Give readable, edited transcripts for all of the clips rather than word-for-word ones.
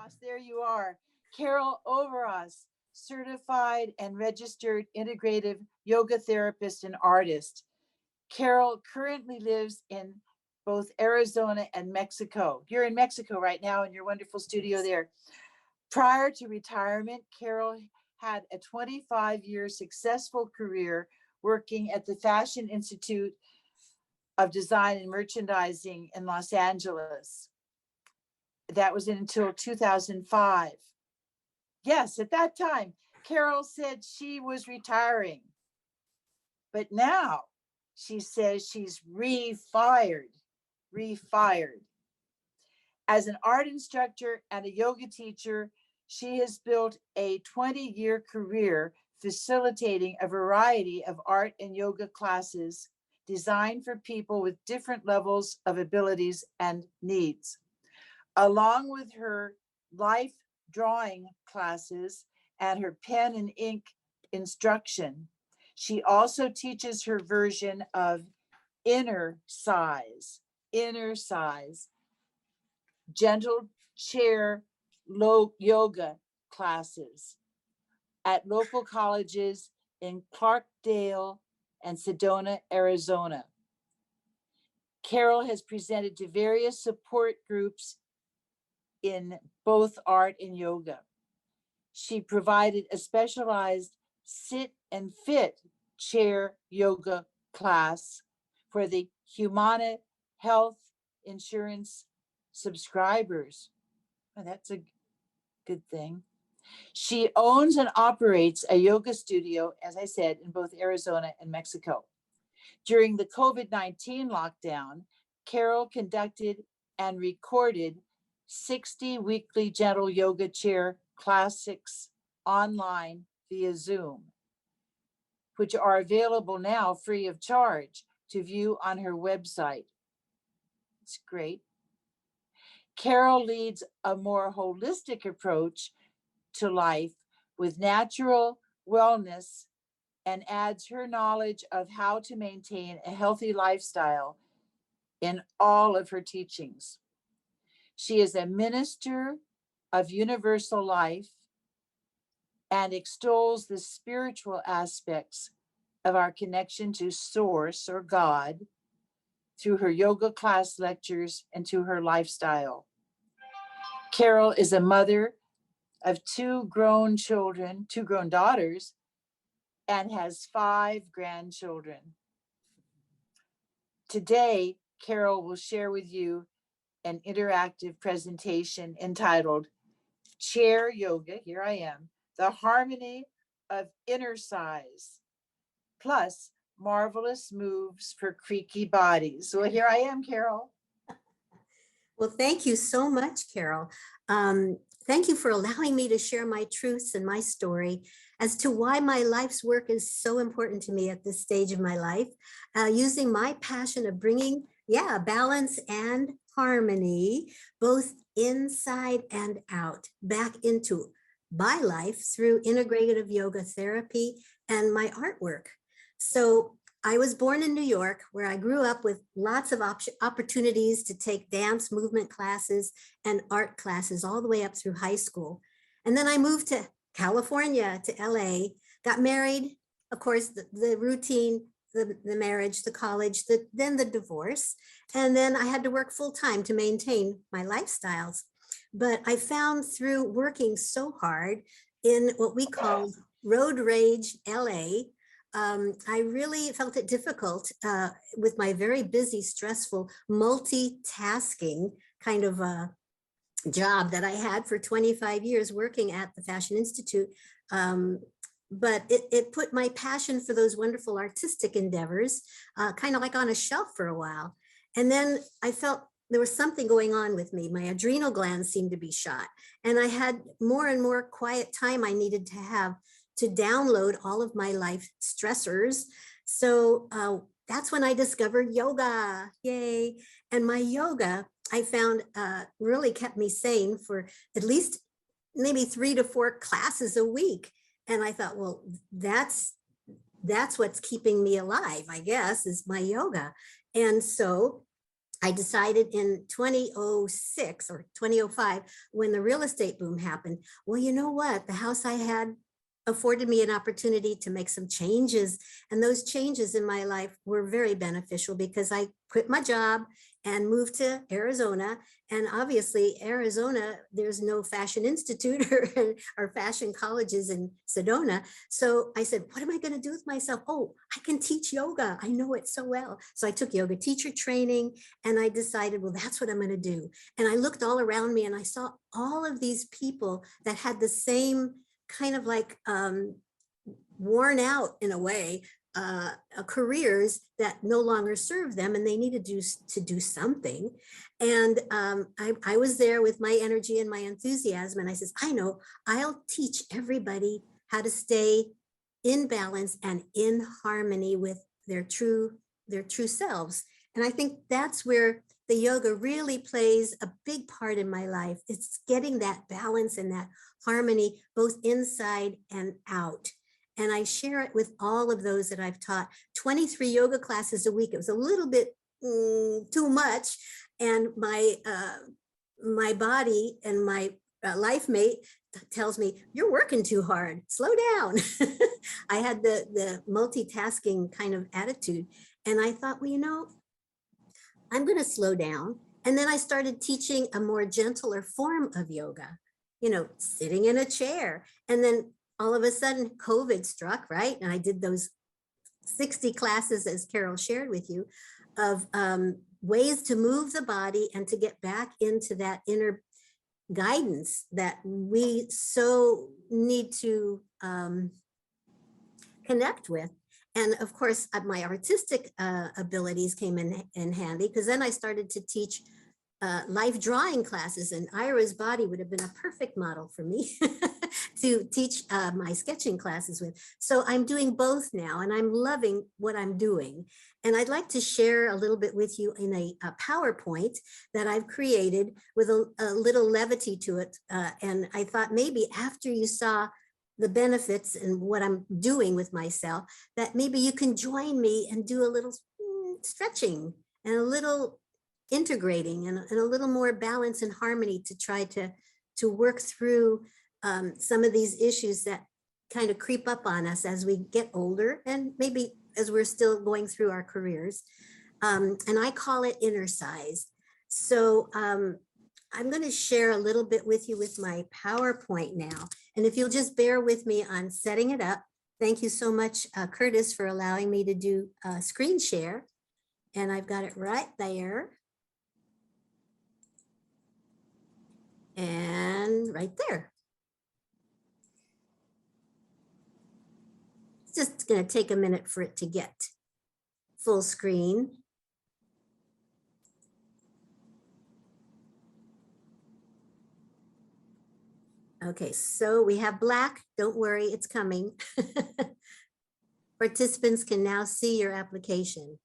Oveross. There you are. Carol Oveross, certified and registered integrative yoga therapist and artist. Carol currently lives in both Arizona and Mexico. You're in Mexico right now in your wonderful studio there. Prior to retirement, Carol had a 25-year successful career working at the Fashion Institute of Design and Merchandising in Los Angeles. That was until 2005. Yes, at that time, Carol said she was retiring. But now she says she's refired. As an art instructor and a yoga teacher, she has built a 20-year career facilitating a variety of art and yoga classes designed for people with different levels of abilities and needs. Along with her life drawing classes and her pen and ink instruction, she also teaches her version of inner size, gentle chair yoga classes at local colleges in Clarkdale and Sedona, Arizona. Carol has presented to various support groups in both art and yoga. She provided a specialized sit and fit chair yoga class for the Humana Health Insurance subscribers. Oh, that's a good thing. She owns and operates a yoga studio, as I said, in both Arizona and Mexico. During the COVID-19 lockdown, Carol conducted and recorded 60 weekly gentle yoga chair classics online via Zoom, which are available now free of charge to view on her website. It's great. Carol leads a more holistic approach to life with natural wellness and adds her knowledge of how to maintain a healthy lifestyle in all of her teachings. She is a minister of universal life and extols the spiritual aspects of our connection to Source or God through her yoga class lectures and to her lifestyle. Carol is a mother of two grown daughters, and has 5 grandchildren. Today, Carol will share with you an interactive presentation entitled Chair Yoga, here I am, the harmony of inner size, plus marvelous moves for creaky bodies. So here I am, Carol. Well, thank you so much, Carol. Thank you for allowing me to share my truths and my story as to why my life's work is so important to me at this stage of my life, using my passion of bringing, balance and harmony, both inside and out, back into my life through integrative yoga therapy and my artwork. So I was born in New York, where I grew up with lots of opportunities to take dance movement classes and art classes all the way up through high school. And then I moved to California, to LA, got married, of course, the routine, the marriage, the college, then the divorce. And then I had to work full time to maintain my lifestyles. But I found through working so hard in what we call road rage LA, I really felt it difficult with my very busy, stressful, multitasking kind of job that I had for 25 years working at the Fashion Institute. But it put my passion for those wonderful artistic endeavors kind of like on a shelf for a while. And then I felt there was something going on with me. My adrenal glands seemed to be shot. And I had more and more quiet time I needed to have to download all of my life stressors. So that's when I discovered yoga, yay. And my yoga, I found really kept me sane for at least maybe 3 to 4 classes a week. And I thought, well, that's what's keeping me alive, I guess, is my yoga. And so I decided in 2006 or 2005, when the real estate boom happened, well, you know what? The house I had afforded me an opportunity to make some changes. And those changes in my life were very beneficial because I quit my job and moved to Arizona. And obviously, Arizona, there's no fashion institute or fashion colleges in Sedona. So I said, what am I going to do with myself? Oh, I can teach yoga. I know it so well. So I took yoga teacher training and I decided, well, that's what I'm going to do. And I looked all around me and I saw all of these people that had the same kind of like worn out in a way careers that no longer serve them and they needed to do something. And I was there with my energy and my enthusiasm. And I says, I know, I'll teach everybody how to stay in balance and in harmony with their true selves. And I think that's where the yoga really plays a big part in my life. It's getting that balance and that harmony, both inside and out. And I share it with all of those that I've taught 23 yoga classes a week. It was a little bit too much. And my body and my life mate tells me, you're working too hard, slow down. I had the multitasking kind of attitude. And I thought, well, you know, I'm going to slow down. And then I started teaching a more gentler form of yoga, you know, sitting in a chair. And then all of a sudden COVID struck, right? And I did those 60 classes, as Carol shared with you, of ways to move the body and to get back into that inner guidance that we so need to connect with. And of course, my artistic abilities came in handy because then I started to teach life drawing classes, and Ira's body would have been a perfect model for me to teach my sketching classes with. So I'm doing both now, and I'm loving what I'm doing. And I'd like to share a little bit with you in a PowerPoint that I've created with a little levity to it. And I thought maybe after you saw the benefits and what I'm doing with myself, that maybe you can join me and do a little stretching and a little integrating and a little more balance and harmony to try to work through some of these issues that kind of creep up on us as we get older and maybe as we're still going through our careers. And I call it inner size. So I'm going to share a little bit with you with my PowerPoint now. And if you'll just bear with me on setting it up. Thank you so much, Curtis, for allowing me to do screen share. And I've got it right there. And right there. It's just going to take a minute for it to get full screen. Okay, so we have black. Don't worry, it's coming. Participants can now see your application.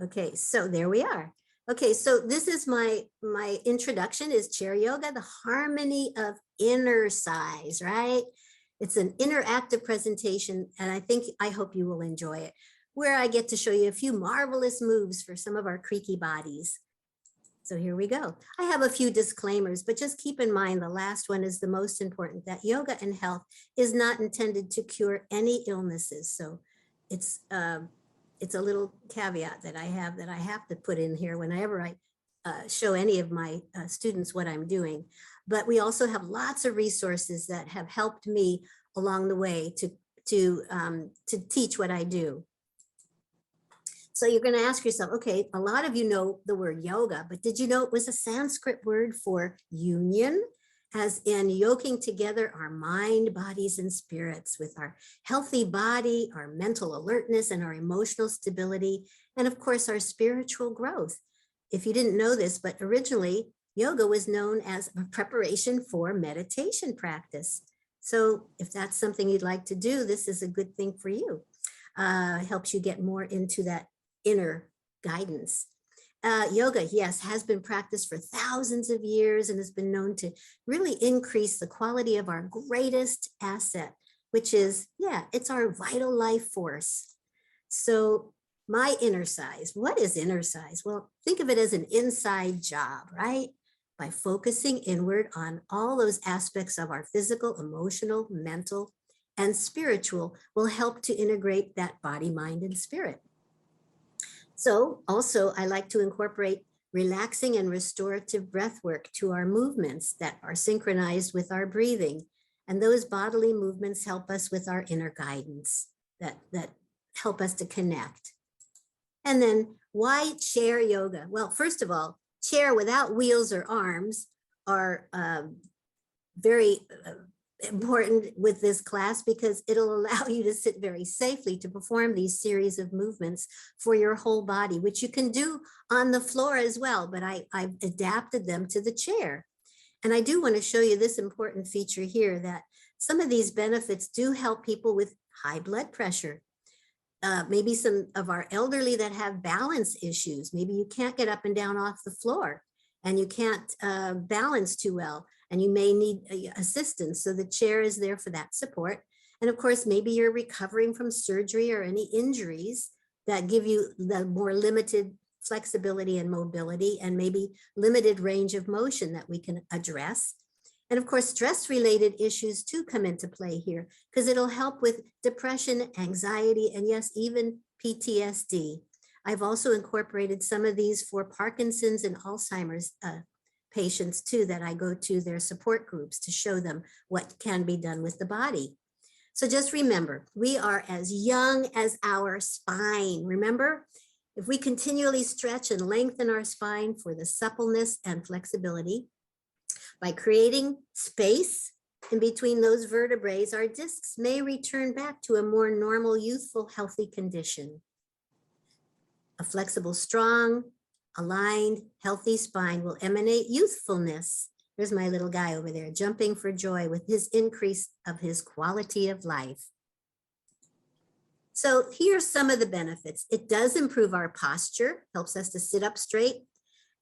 Okay, so there we are. Okay, so this is my introduction is chair yoga, the harmony of inner size, right? It's an interactive presentation, and I hope you will enjoy it, where I get to show you a few marvelous moves for some of our creaky bodies. So here we go. I have a few disclaimers, but just keep in mind the last one is the most important, that yoga and health is not intended to cure any illnesses. So it's a little caveat that I have to put in here whenever I show any of my students what I'm doing. But we also have lots of resources that have helped me along the way to teach what I do. So you're going to ask yourself, okay, a lot of you know the word yoga, but did you know it was a Sanskrit word for union, as in yoking together our mind, bodies, and spirits with our healthy body, our mental alertness, and our emotional stability, and of course, our spiritual growth. If you didn't know this, but originally, yoga was known as a preparation for meditation practice. So if that's something you'd like to do, this is a good thing for you. Helps you get more into that inner guidance. Yoga, yes, has been practiced for thousands of years and has been known to really increase the quality of our greatest asset, which is, yeah, it's our vital life force. So my inner size. What is inner size? Well, think of it as an inside job, right? By focusing inward on all those aspects of our physical, emotional, mental, and spiritual will help to integrate that body, mind, and spirit. So also I like to incorporate relaxing and restorative breath work to our movements that are synchronized with our breathing. And those bodily movements help us with our inner guidance that help us to connect. And then why chair yoga? Well, first of all, chair without wheels or arms are very important with this class because it'll allow you to sit very safely to perform these series of movements for your whole body, which you can do on the floor as well, but I've adapted them to the chair. And I do want to show you this important feature here that some of these benefits do help people with high blood pressure. Maybe some of our elderly that have balance issues. Maybe you can't get up and down off the floor and you can't balance too well and you may need assistance. So the chair is there for that support. And of course, maybe you're recovering from surgery or any injuries that give you the more limited flexibility and mobility and maybe limited range of motion that we can address. And of course, stress-related issues too come into play here because it'll help with depression, anxiety, and yes, even PTSD. I've also incorporated some of these for Parkinson's and Alzheimer's patients too, that I go to their support groups to show them what can be done with the body. So just remember, we are as young as our spine. Remember, if we continually stretch and lengthen our spine for the suppleness and flexibility, by creating space in between those vertebrae, our discs may return back to a more normal, youthful, healthy condition. A flexible, strong, aligned, healthy spine will emanate youthfulness. There's my little guy over there jumping for joy with his increase of his quality of life. So here's some of the benefits. It does improve our posture, helps us to sit up straight,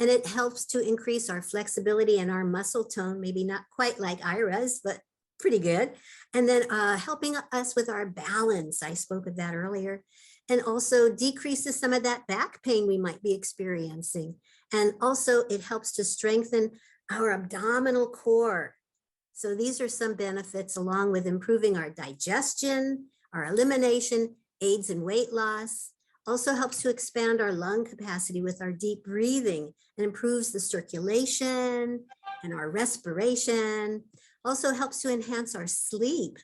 and it helps to increase our flexibility and our muscle tone, maybe not quite like Ira's, but pretty good. And then helping us with our balance. I spoke of that earlier. And also decreases some of that back pain we might be experiencing. And also it helps to strengthen our abdominal core. So these are some benefits along with improving our digestion, our elimination, aids in weight loss, also helps to expand our lung capacity with our deep breathing and improves the circulation and our respiration. Also helps to enhance our sleep.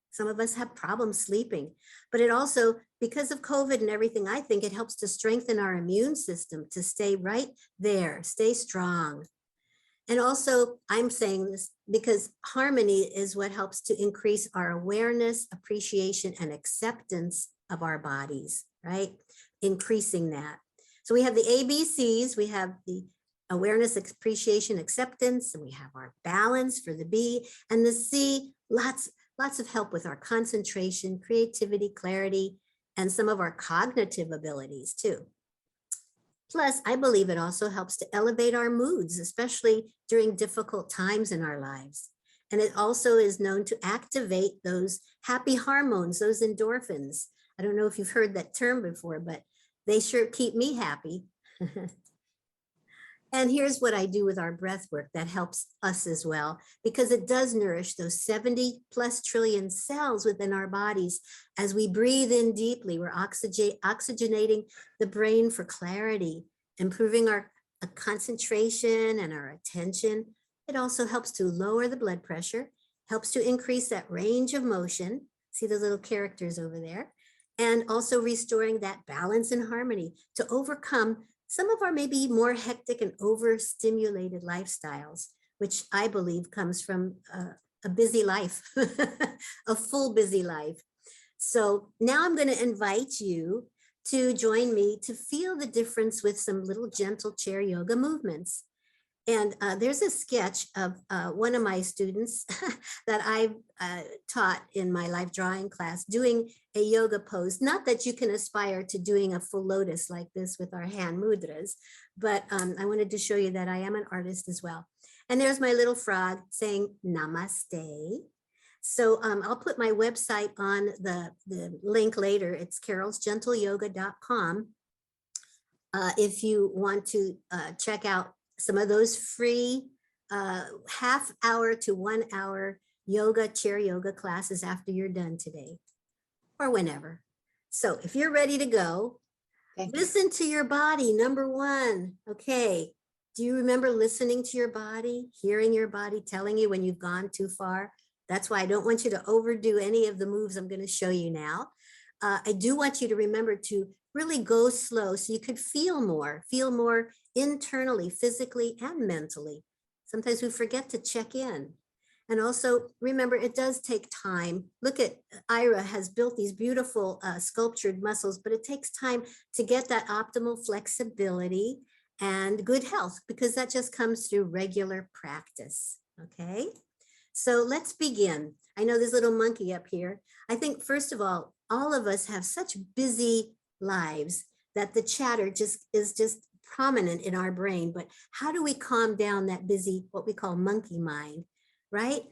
Some of us have problems sleeping, but it also, because of COVID and everything, I think it helps to strengthen our immune system to stay right there, stay strong. And also, I'm saying this because harmony is what helps to increase our awareness, appreciation, and acceptance of our bodies, right? Increasing that. So we have the ABCs, we have the awareness, appreciation, acceptance, and we have our balance for the B, and the C, lots of help with our concentration, creativity, clarity, and some of our cognitive abilities too. Plus, I believe it also helps to elevate our moods, especially during difficult times in our lives. And it also is known to activate those happy hormones, those endorphins. I don't know if you've heard that term before, but they sure keep me happy. And here's what I do with our breath work that helps us as well, because it does nourish those 70 plus trillion cells within our bodies. As we breathe in deeply, we're oxygenating the brain for clarity, improving our concentration and our attention. It also helps to lower the blood pressure, helps to increase that range of motion. See the little characters over there. And also restoring that balance and harmony to overcome some of our maybe more hectic and overstimulated lifestyles, which I believe comes from a busy life, a full busy life. So now I'm going to invite you to join me to feel the difference with some little gentle chair yoga movements. And there's a sketch of one of my students that I've taught in my life drawing class doing a yoga pose. Not that you can aspire to doing a full lotus like this with our hand mudras, but I wanted to show you that I am an artist as well. And there's my little frog saying namaste. So I'll put my website on the link later. It's carolsgentleyoga.com. If you want to check out some of those free half hour to 1 hour chair yoga classes after you're done today or whenever. So if you're ready to go, listen to your body, number one. Okay. Do you remember listening to your body, hearing your body telling you when you've gone too far? That's why I don't want you to overdo any of the moves I'm going to show you now. I do want you to remember to really go slow so you could feel more internally, physically, and mentally. Sometimes we forget to check in. And also remember, it does take time. Look at Ira has built these beautiful sculptured muscles, but it takes time to get that optimal flexibility and good health, because that just comes through regular practice. Okay, so let's begin. I know this little monkey up here. I think, first of all of us have such busy lives that the chatter is just prominent in our brain. But how do we calm down that busy, what we call monkey mind, right?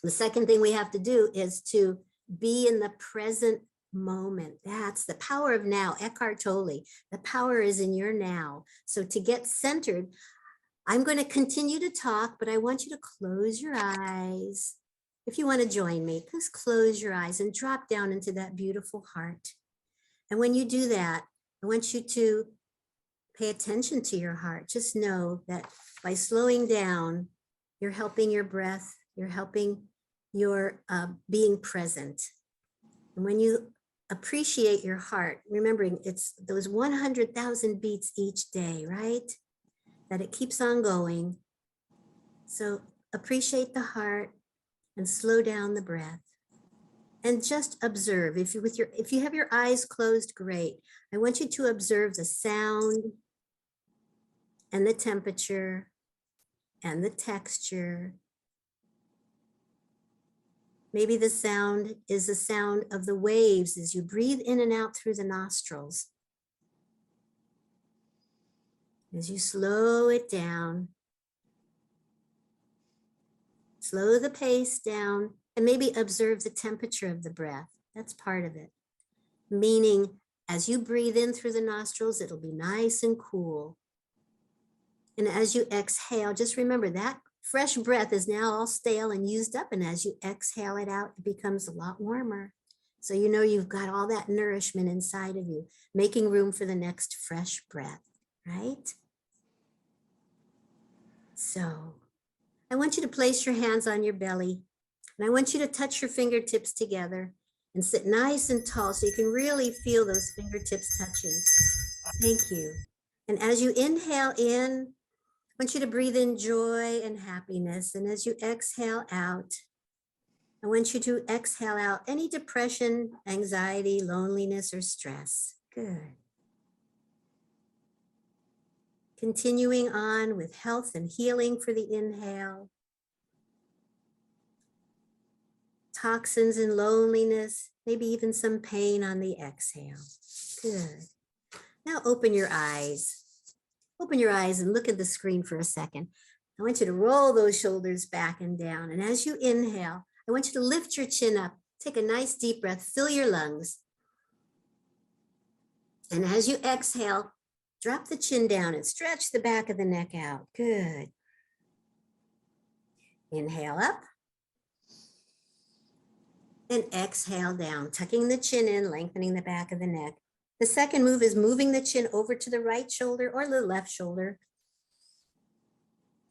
The second thing we have to do is to be in the present moment. That's the power of now. Eckhart Tolle, the power is in your now. So to get centered, I'm going to continue to talk, but I want you to close your eyes. If you want to join me, just close your eyes and drop down into that beautiful heart. And when you do that, I want you to pay attention to your heart. Just know that by slowing down, you're helping your breath, you're helping your being present. And when you appreciate your heart, remembering it's those 100,000 beats each day, right? That it keeps on going. So appreciate the heart and slow down the breath. And just observe. If you have your eyes closed, great. I want you to observe the sound and the temperature and the texture. Maybe the sound is the sound of the waves as you breathe in and out through the nostrils. As you slow it down, slow the pace down, and maybe observe the temperature of the breath. That's part of it. Meaning, as you breathe in through the nostrils, it'll be nice and cool. And as you exhale, just remember that fresh breath is now all stale and used up. And as you exhale it out, it becomes a lot warmer. So you know you've got all that nourishment inside of you, making room for the next fresh breath, right? So I want you to place your hands on your belly. And I want you to touch your fingertips together and sit nice and tall so you can really feel those fingertips touching. Thank you. And as you inhale in, I want you to breathe in joy and happiness. And as you exhale out, I want you to exhale out any depression, anxiety, loneliness, or stress. Good. Continuing on with health and healing for the inhale. Toxins and loneliness, maybe even some pain on the exhale. Good. Now open your eyes. Open your eyes and look at the screen for a second. I want you to roll those shoulders back and down. And as you inhale, I want you to lift your chin up. Take a nice deep breath, fill your lungs. And as you exhale, drop the chin down and stretch the back of the neck out. Good. Inhale up. And exhale down, tucking the chin in, lengthening the back of the neck. The second move is moving the chin over to the right shoulder or the left shoulder.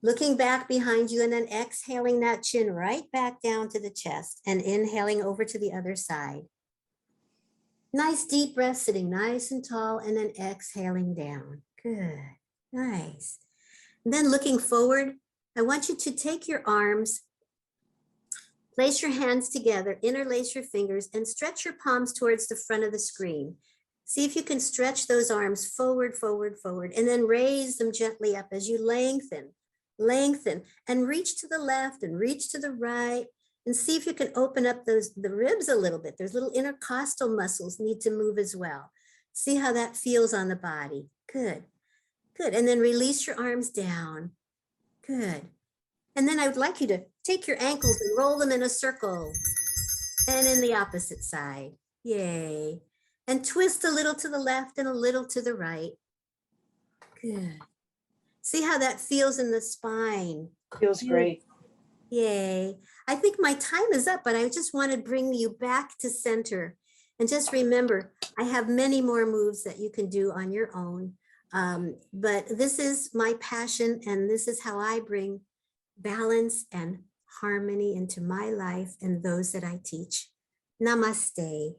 Looking back behind you and then exhaling that chin right back down to the chest and inhaling over to the other side. Nice deep breath, sitting nice and tall and then exhaling down. Good, nice. And then looking forward, I want you to take your arms, place your hands together, interlace your fingers, and stretch your palms towards the front of the screen. See if you can stretch those arms forward, forward, forward, and then raise them gently up as you lengthen, and reach to the left and reach to the right, and see if you can open up the ribs a little bit. Those little intercostal muscles need to move as well. See how that feels on the body. Good, good. And then release your arms down. Good. And then I would like you to take your ankles and roll them in a circle. And in the opposite side. Yay. And twist a little to the left and a little to the right. Good. See how that feels in the spine. Feels great. Yay. I think my time is up, but I just want to bring you back to center. And just remember, I have many more moves that you can do on your own. But this is my passion, and this is how I bring balance and harmony into my life and those that I teach. Namaste.